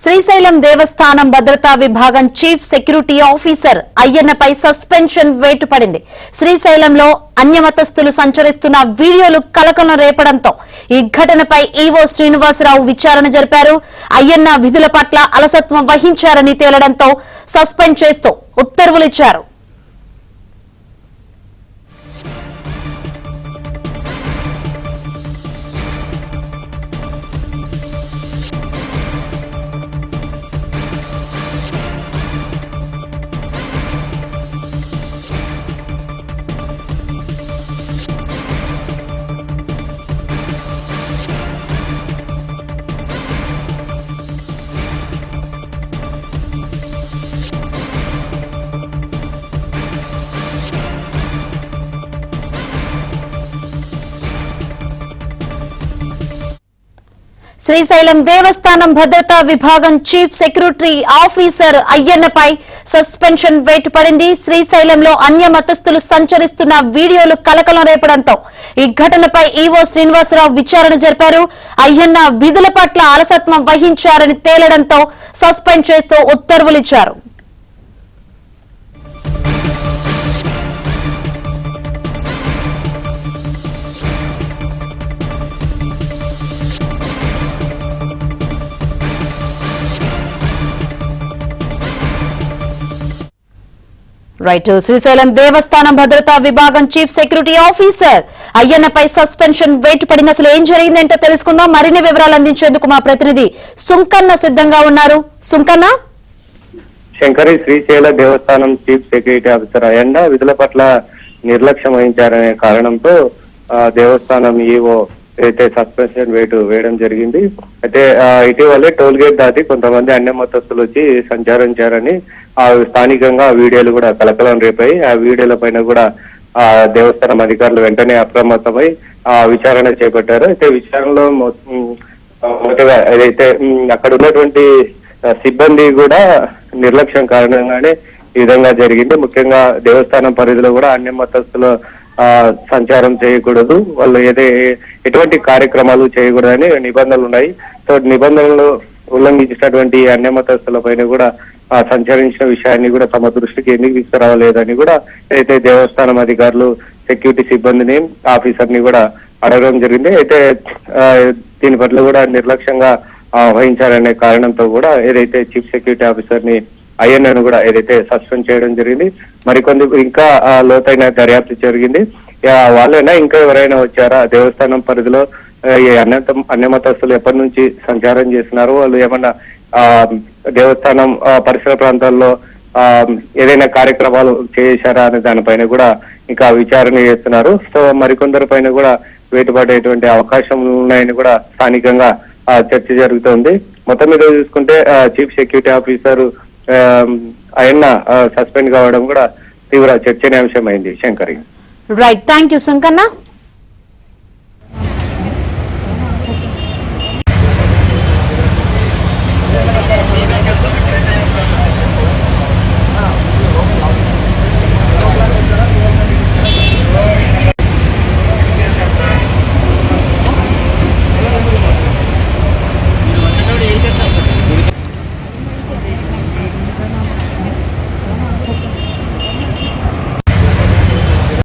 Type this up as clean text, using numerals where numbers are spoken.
శ్రీశైలం దేవస్థానం భద్రతా విభాగం chief security officer అయ్యన్నపై suspension వేటు పడింది. శ్రీశైలంలో అన్యమతస్థులు సంచరిస్తున్న వీడియోలు కలకలం రేపడంతో ఈ ఘటనపై ఈవో శ్రీనివాసరావు విచారణ జరిపారు. అయ్యన్న విధుల పట్ల అలసత్వం వహించారని తేలడంతో సస్పెండ్ చేస్తూ ఉత్తర్వులిచ్చారు. శ్రీశైలం దేవస్థానం భద్రతా విభాగం చీఫ్ సెక్యూరిటీ ఆఫీసర్ అయ్యన్నపై సస్పెన్షన్ వేటు పడింది. శ్రీశైలంలో అన్య మతస్థులు సంచరిస్తున్న వీడియోలు కలకలం రేపడంతో ఈ ఘటనపై ఈవో శ్రీనివాసరావు విచారణ జరిపారు. అయ్యన్న విధుల పట్ల అలసత్వం వహించారని తేలడంతో సస్పెండ్ చేస్తూ ఉత్తర్వులిచ్చారు. శ్రీశైలం దేవస్థానం భద్రతా విభాగం చీఫ్ సెక్యూరిటీ ఆఫీసర్ అయ్యన్నపై సస్పెన్షన్ వేటు పడింది. అసలు ఏం జరిగిందంటే తెలుసుకుందాం. మరిన్ని వివరాలు అందించేందుకు మా ప్రతినిధి సుంకన్న సిద్ధంగా ఉన్నారు. సుంకన్న, శంకరి శ్రీశైల దేవస్థానం చీఫ్ సెక్యూరిటీ ఆఫీసర్ అయ్యన్న విధుల పట్ల నిర్లక్ష్యం వహించారనే కారణంతో దేవస్థానం ఈవో అయితే సస్పెన్షన్ వేయడం జరిగింది. అయితే ఇటీవలే టోల్ గేట్ దాటి కొంతమంది అన్య మతస్థులు వచ్చి సంచరించారని స్థానికంగా వీడియోలు కూడా కలకలం రేపాయి. ఆ వీడియోల పైన కూడా దేవస్థానం అధికారులు వెంటనే అప్రమత్తమై విచారణ చేపట్టారు. అయితే విచారణలో మొదటగా ఏదైతే అక్కడ ఉన్నటువంటి సిబ్బంది కూడా నిర్లక్ష్యం కారణంగానే ఈ విధంగా జరిగింది. ముఖ్యంగా దేవస్థానం పరిధిలో కూడా అన్య మతస్థుల సంచారం చేయకూడదు, వాళ్ళు ఎటువంటి కార్యక్రమాలు చేయకూడదని నిబంధనలు ఉన్నాయి. సో నిబంధనలు ఉల్లంఘించినటువంటి అన్య మతస్థుల పైన కూడా సంచరించిన విషయాన్ని కూడా తమ దృష్టికి ఎందుకు తీసుకురావలేదని కూడా అయితే దేవస్థానం అధికారులు సెక్యూరిటీ సిబ్బందిని ఆఫీసర్ ని కూడా అడగడం జరిగింది. అయితే దీని పట్ల కూడా నిర్లక్ష్యంగా వహించారనే కారణంతో కూడా ఏదైతే చీఫ్ సెక్యూరిటీ ఆఫీసర్ ని అయ్యన్నను కూడా ఏదైతే సస్పెండ్ చేయడం జరిగింది. మరికొంది ఇంకా లోతైన దర్యాప్తు జరిగింది. వాళ్ళైనా ఇంకా ఎవరైనా వచ్చారా, దేవస్థానం పరిధిలో ఈ అన్యమతస్థులు ఎప్పటి నుంచి సంచారం చేస్తున్నారు, వాళ్ళు ఏమన్నా దేవస్థానం పరిసర ప్రాంతాల్లో ఏదైనా కార్యక్రమాలు చేశారా అనే దానిపైన కూడా ఇంకా విచారణ చేస్తున్నారు. సో మరికొందరి పైన కూడా వేటుపడేటువంటి అవకాశం ఉన్నాయని కూడా స్థానికంగా చర్చ జరుగుతోంది. మొత్తం మీద చూసుకుంటే chief security officer Ayyanna suspend కావడం కూడా తీవ్ర చర్చనీయాంశమైంది. Shankari, right, thank you Sunkanna.